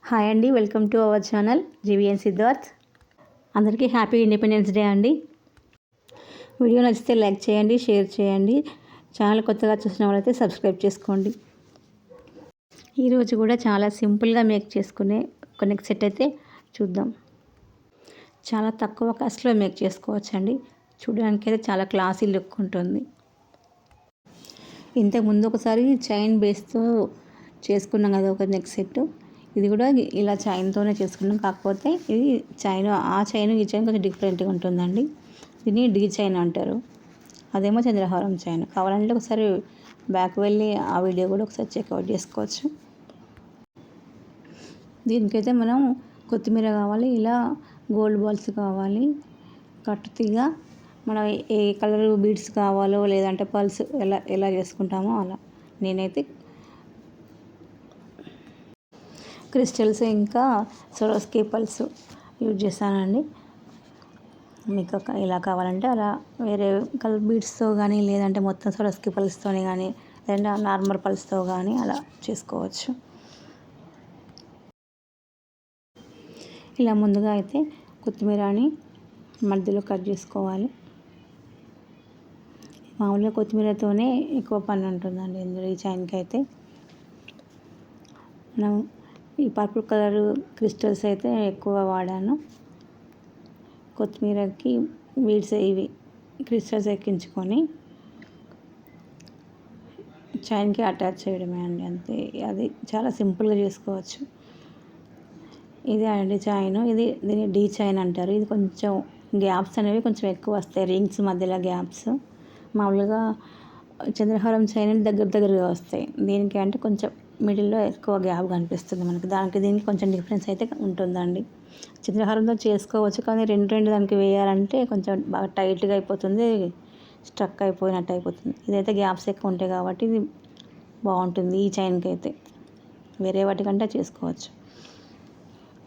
Hi అండి, welcome to our channel GVN Siddharth. అందరికీ happy independence day అండి. వీడియో నచ్చితే లైక్ చేయండి, షేర్ చేయండి. ఛానల్ కొత్తగా చూసిన వాళ్ళైతే సబ్స్క్రైబ్ చేసుకోండి. ఈరోజు కూడా చాలా సింపుల్గా మేక్ చేసుకునే ఒక నెక్ సెట్ అయితే చూద్దాం. చాలా తక్కువ కాస్ట్లో మేక్ చేసుకోవచ్చండి. చూడడానికి అయితే చాలా క్లాసీ లుక్ ఉంటుంది. ఇంతకుముందు ఒకసారి చైన్ బేస్తో చేసుకున్నాం కదా ఒక నెక్ సెట్. ఇది కూడా ఇలా చైన్తోనే చేసుకున్నాం. కాకపోతే ఇది చైన్, ఆ చైన్ ఈ చైన్ కొంచెం డిఫరెంట్గా ఉంటుందండి. దీన్ని డీ చైన్ అంటారు, అదేమో చంద్రహారం చైన్. కావాలంటే ఒకసారి బ్యాక్ వెళ్ళి ఆ వీడియో కూడా ఒకసారి చెక్అవుట్ చేసుకోవచ్చు. దీనికైతే మనం కొత్తిమీర కావాలి, ఇలా గోల్డ్ బాల్స్ కావాలి, కట్టుతీగ, మనం ఏ కలర్ బీడ్స్ కావాలో లేదంటే పల్స్ ఎలా చేసుకుంటామో అలా. నేనైతే క్రిస్టల్స్ ఇంకా సొరస్కి పల్స్ యూజ్ చేశానండి. మీకు ఇలా కావాలంటే అలా వేరే కలర్ బీడ్స్తో కానీ లేదంటే మొత్తం సొరస్కి పల్స్తోని కానీ లేదంటే నార్మల్ పల్స్తో కానీ అలా చేసుకోవచ్చు. ఇలా ముందుగా అయితే కొత్తిమీరని మధ్యలో కట్ చేసుకోవాలి. మామూలుగా కొత్తిమీరతోనే ఎక్కువ పని ఉంటుందండి ఇందులో. ఈ చైన్కి అయితే మనం ఈ పర్పుల్ కలర్ క్రిస్టల్స్ అయితే ఎక్కువ వాడాను. కొత్తిమీరకి బీడ్స్ ఇవి క్రిస్టల్స్ ఎక్కించుకొని చైన్కి అటాచ్ చేయడమే అండి, అంతే. అది చాలా సింపుల్గా చేసుకోవచ్చు. ఇదే అండి చైన్. దీన్ని డీ చైన్ అంటారు. ఇది కొంచెం గ్యాప్స్ అనేవి కొంచెం ఎక్కువ వస్తాయి, రింగ్స్ మధ్యలో గ్యాప్స్. మామూలుగా చంద్రహారం చైన్ దగ్గరగా వస్తాయి. దీనికి అంటే కొంచెం మిడిల్లో ఎక్కువ గ్యాప్ కనిపిస్తుంది మనకి. దీనికి కొంచెం డిఫరెన్స్ అయితే ఉంటుందండి. చంద్రహారంతో చేసుకోవచ్చు, కానీ రెండు దానికి వేయాలంటే కొంచెం బాగా టైట్గా అయిపోతుంది, స్ట్రక్ అయిపోయినట్టు అయిపోతుంది. ఇదైతే గ్యాప్స్ ఎక్కువ ఉంటాయి కాబట్టి ఇది బాగుంటుంది ఈ చైన్కి అయితే. వేరే వాటికంటే చేసుకోవచ్చు.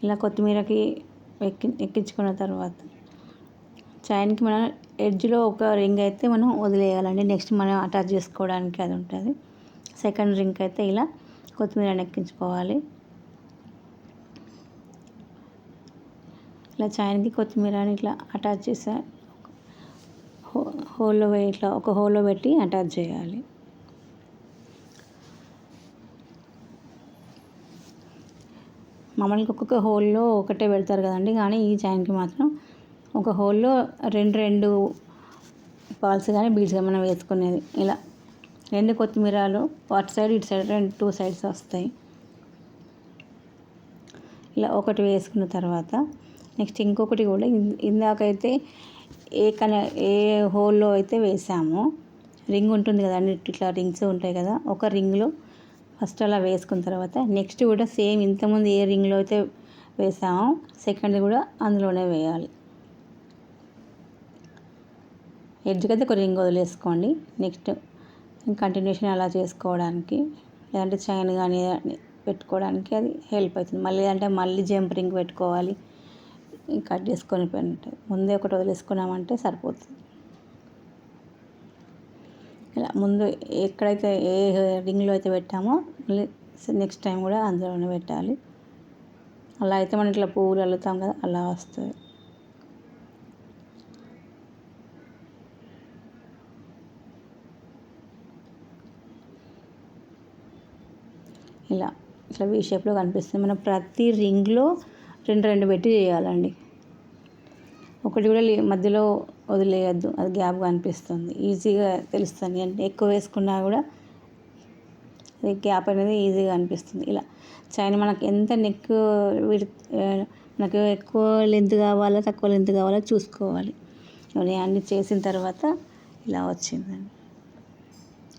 ఇలా కొత్తిమీరకి ఎక్కించుకున్న తర్వాత చైన్కి మనం ఎడ్జ్లో ఒక రింగ్ అయితే మనం వదిలేయాలండి. నెక్స్ట్ మనం అటాచ్ చేసుకోవడానికి అది ఉంటుంది. సెకండ్ రింగ్ అయితే ఇలా కొత్తిమీరని ఎక్కించుకోవాలి. ఇలా చైన్కి కొత్తిమీరని ఇట్లా అటాచ్ చేసా హోల్లో ఇట్లా ఒక హోల్లో పెట్టి అటాచ్ చేయాలి. మామూలుగా ఒక్కొక్క హోల్లో ఒకటే పెడతారు కదండి, కానీ ఈ చైన్కి మాత్రం ఒక హోల్లో రెండు పాల్స్ కానీ బీడ్స్ కానీ మనం వేసుకునేది. ఇలా రెండు కొత్తిమీరలు అటు సైడ్ ఇటు సైడ్ టూ సైడ్స్ వస్తాయి. ఇలా ఒకటి వేసుకున్న తర్వాత నెక్స్ట్ ఇంకొకటి కూడా ఇందాకైతే ఏ హోల్లో అయితే వేసామో రింగ్ ఉంటుంది కదండి, ఇట్లా రింగ్స్ ఉంటాయి కదా, ఒక రింగ్లో ఫస్ట్ అలా వేసుకున్న తర్వాత నెక్స్ట్ కూడా సేమ్ ఇంతకుముందు ఏ రింగ్లో అయితే వేసామో సెకండ్ కూడా అందులోనే వేయాలి. ఎడ్జ్కి అయితే ఒక రింగ్ వదిలేసుకోండి. నెక్స్ట్ కంటిన్యూషన్ అలా చేసుకోవడానికి లేదంటే చైన్ కానీ పెట్టుకోవడానికి అది హెల్ప్ అవుతుంది. మళ్ళీ జంప్ రింగ్ పెట్టుకోవాలి, కట్ చేసుకొని ముందే ఒకటి వదిలేసుకున్నామంటే సరిపోతుంది. ఇలా ముందు ఎక్కడైతే ఏ రింగ్లో అయితే పెట్టామో మళ్ళీ నెక్స్ట్ టైం కూడా అందులోనే పెట్టాలి. అలా అయితే మనం ఇట్లా పువ్వులు అల్లుతాం కదా, అలా వస్తుంది. ఇట్లా వీ షేప్లో కనిపిస్తుంది. మనం ప్రతి రింగ్లో రెండు పెట్టి చేయాలండి. ఒకటి కూడా మధ్యలో వదిలేయద్దు, అది గ్యాప్ కనిపిస్తుంది, ఈజీగా తెలుస్తుంది. అంటే ఎక్కువ వేసుకున్నా కూడా అది గ్యాప్ అనేది ఈజీగా అనిపిస్తుంది. ఇలా చైన్ మనకు ఎంత నెక్ మనకు ఎక్కువ లెంత్ కావాలా తక్కువ లెంత్ కావాలో చూసుకోవాలి. అన్నీ చేసిన తర్వాత ఇలా వచ్చిందండి.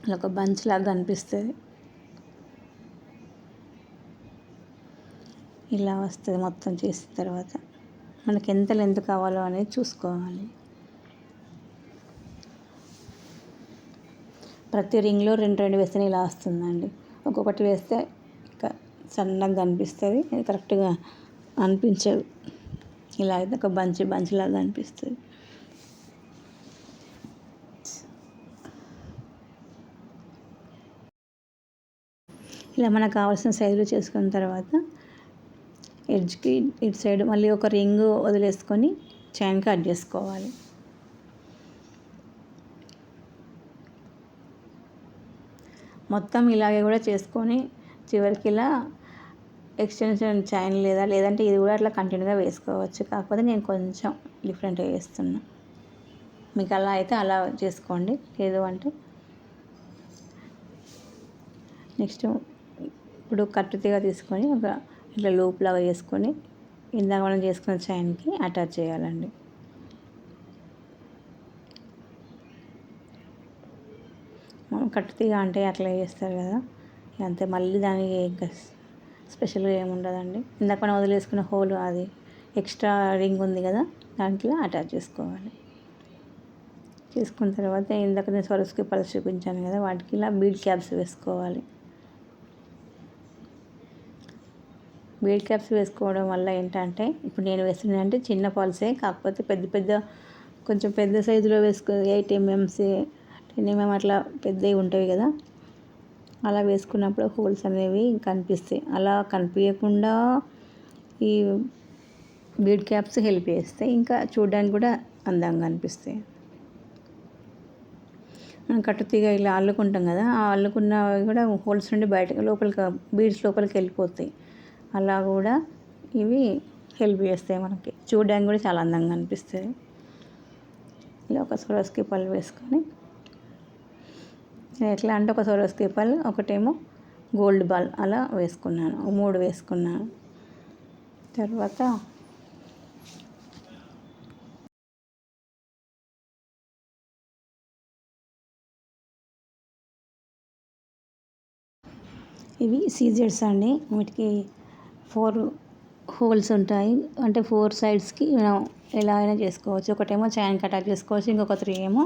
ఇలా ఒక బంచ్ లాగా కనిపిస్తుంది. ఇలా వస్తుంది మొత్తం చేసిన తర్వాత. మనకి ఎంత లెంత్ కావాలో అనేది చూసుకోవాలి. ప్రతి రింగ్లో రెండు వేస్తేనే ఇలా వస్తుందండి. ఒక్కొక్కటి వేస్తే సన్నగా కనిపిస్తుంది, ఇది కరెక్ట్గా అనిపించదు. ఇలా అయితే ఒక బంచ్ లాగా అనిపిస్తుంది. ఇలా మనకు కావాల్సిన సైజులో చేసుకున్న తర్వాత ఎడ్జ్కి ఇటు సైడ్ మళ్ళీ ఒక రింగ్ వదిలేసుకొని చైన్ కట్ చేసుకోవాలి. మొత్తం ఇలాగే కూడా చేసుకొని చివరికి ఇలా ఎక్స్టెన్షన్ చైన్ లేదంటే ఇది కూడా అట్లా కంటిన్యూగా వేసుకోవచ్చు. కాకపోతే నేను కొంచెం డిఫరెంట్గా వేస్తున్నా. మీకు అలా అయితే అలా చేసుకోండి, లేదు అంటే నెక్స్ట్ ఇప్పుడు కట్టుతీగ తీసుకొని ఒక ఇట్లా లూప్ లాగా చేసుకొని ఇందాక మనం చేసుకున్న చైన్కి అటాచ్ చేయాలండి. మనం కట్టుతీగ అంటే అట్లా చేస్తారు కదా, అంతే. మళ్ళీ దానికి ఇంకా స్పెషల్గా ఏముండదండి. ఇందాక మనం వదిలేసుకున్న హోల్ అది ఎక్స్ట్రా రింగ్ ఉంది కదా, దాంట్లో అటాచ్ చేసుకోవాలి. చేసుకున్న తర్వాత ఇందాక నేను స్వరస్కి పల్స్ చూపించాను కదా, వాటికి ఇలా బీడ్ క్యాప్స్ వేసుకోవాలి. బీడ్ క్యాప్స్ వేసుకోవడం వల్ల ఏంటంటే, ఇప్పుడు నేను వేస్తున్నానంటే చిన్న పల్సే, కాకపోతే కొంచెం పెద్ద సైజులో 8 mm 10 mm అట్లా పెద్దవి ఉంటాయి కదా, అలా వేసుకున్నప్పుడు హోల్స్ అనేవి కనిపిస్తాయి. అలా కనిపించకుండా ఈ బీడ్ క్యాప్స్ హెల్ప్ చేస్తాయి, ఇంకా చూడడానికి కూడా అందంగా అనిపిస్తాయి. మనం కట్టుతీగ ఇలా అల్లుకుంటాం కదా, ఆ అల్లుకున్నవి కూడా హోల్స్ నుండి లోపలికి బీడ్స్ లోపలికి వెళ్ళిపోతాయి. అలా కూడా ఇవి హెల్ప్ చేస్తాయి, మనకి చూడడానికి కూడా చాలా అందంగా అనిపిస్తుంది. ఇలా ఒక స్వరస్కి పళ్ళు వేసుకొని ఎట్లా అంటే ఒక స్వరస్కి పళ్ళు, ఒకటేమో గోల్డ్ బాల్ అలా వేసుకున్నాను, 3 వేసుకున్నాను. తర్వాత ఇవి సీజర్స్ అండి, వీటికి 4 హోల్స్ ఉంటాయి. అంటే 4 సైడ్స్కి మనం ఎలా అయినా చేసుకోవచ్చు. ఒకటేమో చైన్కి అటాచ్ చేసుకోవచ్చు, ఇంకొక 3 ఏమో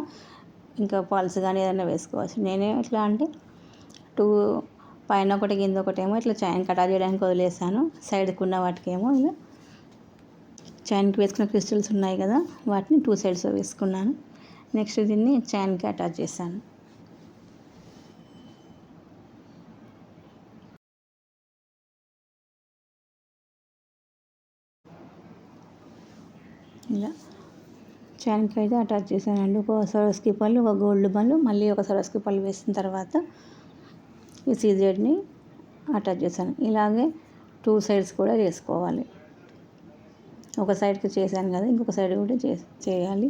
ఇంకా పల్స్ కానీ ఏదైనా వేసుకోవచ్చు. నేనే ఎట్లా అంటే 2 పైన ఒకటి కింద ఒకటేమో ఇట్లా చైన్కి అటాచ్ చేయడానికి వదిలేసాను. సైడ్కి ఉన్న వాటికేమో ఇలా చైన్కి వేసుకున్న క్రిస్టల్స్ ఉన్నాయి కదా, వాటిని 2 సైడ్స్ వేసుకున్నాను. నెక్స్ట్ దీన్ని చైన్కి అటాచ్ చేశాను. ఇలా చైన్కి అయితే అటాచ్ చేశానండి. ఒక స్వరస్కి పళ్ళు, ఒక గోల్డ్ పళ్ళు, మళ్ళీ ఒక స్వరస్కి పళ్ళు వేసిన తర్వాత ఈ సీజర్ని అటాచ్ చేశాను. ఇలాగే 2 సైడ్స్ కూడా చేసుకోవాలి. ఒక సైడ్కి చేశాను కదా, ఇంకొక సైడ్ కూడా చేయాలి.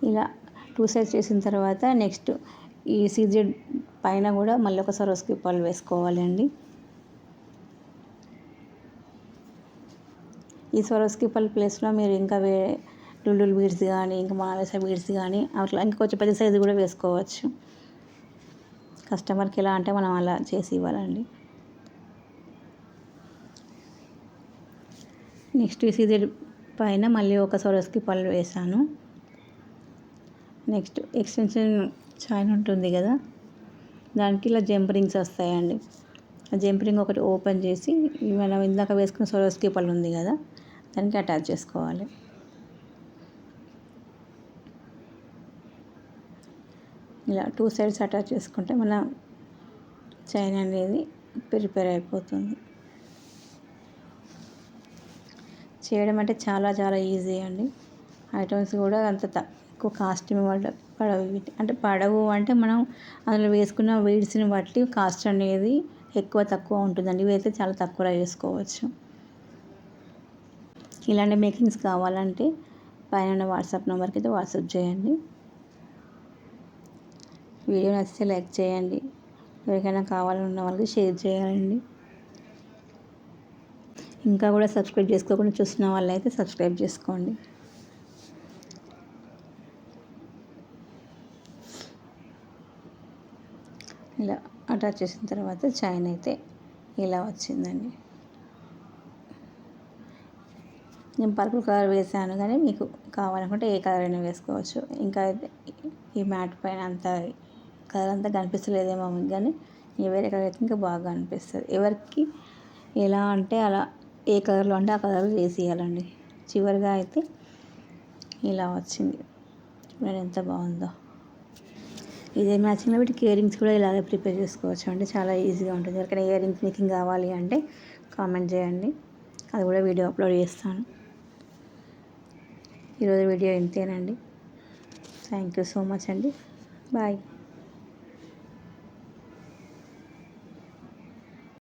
ఇలా 2 సైడ్స్ చేసిన తర్వాత నెక్స్ట్ ఈ సీజర్ పైన కూడా మళ్ళీ ఒక స్వరస్కి పళ్ళు వేసుకోవాలి అండి. ఈ స్వరస్కి పళ్ళు ప్లేస్లో మీరు ఇంకా లుల్లుల్ బీడ్స్ కానీ, ఇంకా మొనాలిసా బీడ్స్ కానీ అట్లా ఇంకా కొంచెం పెద్ద సైజు కూడా వేసుకోవచ్చు. కస్టమర్కి ఎలా అంటే మనం అలా చేసి ఇవ్వాలండి. నెక్స్ట్ ఈ సీజర్ పైన మళ్ళీ ఒక స్వరస్కి పళ్ళు వేసాను. నెక్స్ట్ ఎక్స్టెన్షన్ చైన్ ఉంటుంది కదా, దానికి ఇలా జంప్ రింగ్స్ వస్తాయండి. ఆ జంప్ రింగ్ ఒకటి ఓపెన్ చేసి మనం ఇందాక వేసుకున్న స్వరస్కి పళ్ళు ఉంది కదా, దానికి అటాచ్ చేసుకోవాలి. ఇలా 2 సైడ్స్ అటాచ్ చేసుకుంటే మన చైన్ అనేది ప్రిపేర్ అయిపోతుంది. చేయడం అంటే చాలా చాలా ఈజీ అండి. ఐటమ్స్ కూడా అంత ఎక్కువ కాస్ట్ పడవు అంటే మనం అందులో వేసుకున్న వీడ్స్ని బట్టి కాస్ట్ అనేది ఎక్కువ తక్కువ ఉంటుందండి. ఇవైతే చాలా తక్కువలో చేసుకోవచ్చు. ఇలాంటి మేకింగ్స్ కావాలంటే పైన వాట్సాప్ నెంబర్కి అయితే వాట్సాప్ చేయండి. వీడియో నచ్చితే లైక్ చేయండి. ఎవరికైనా కావాలన్న వాళ్ళకి షేర్ చేయాలండి. ఇంకా కూడా సబ్స్క్రైబ్ చేసుకోకుండా చూస్తున్న వాళ్ళైతే సబ్స్క్రైబ్ చేసుకోండి. ఇలా అటాచ్ చేసిన తర్వాత చైన్ అయితే ఇలా వచ్చిందండి. నేను పర్పుల్ కలర్ వేసాను, కానీ మీకు కావాలనుకుంటే ఏ కలర్ అయినా వేసుకోవచ్చు. ఇంకా ఈ మ్యాట్ పైన అంతా కలర్ అంతా కనిపిస్తలేదేమో మీకు, కానీ వేరే కలర్ అయితే ఇంకా బాగా అనిపిస్తుంది. ఎవరికి ఎలా అంటే అలా ఏ కలర్లో అంటే ఆ కలర్ వేసి ఇవ్వాలండి. చివరిగా అయితే ఇలా వచ్చింది, చూడండి ఎంత బాగుందో. ఇదే మ్యాచింగ్లో వీటికి ఇయర్ రింగ్స్ కూడా ఇలాగే ప్రిపేర్ చేసుకోవచ్చు అండి. చాలా ఈజీగా ఉంటుంది. ఎవరికైనా ఇయర్ రింగ్స్ మేకింగ్ కావాలి అంటే కామెంట్ చేయండి, అది కూడా వీడియో అప్లోడ్ చేస్తాను. ఈరోజు వీడియో ఇంతేనండి. థ్యాంక్ యూ సో మచ్ అండి. బాయ్.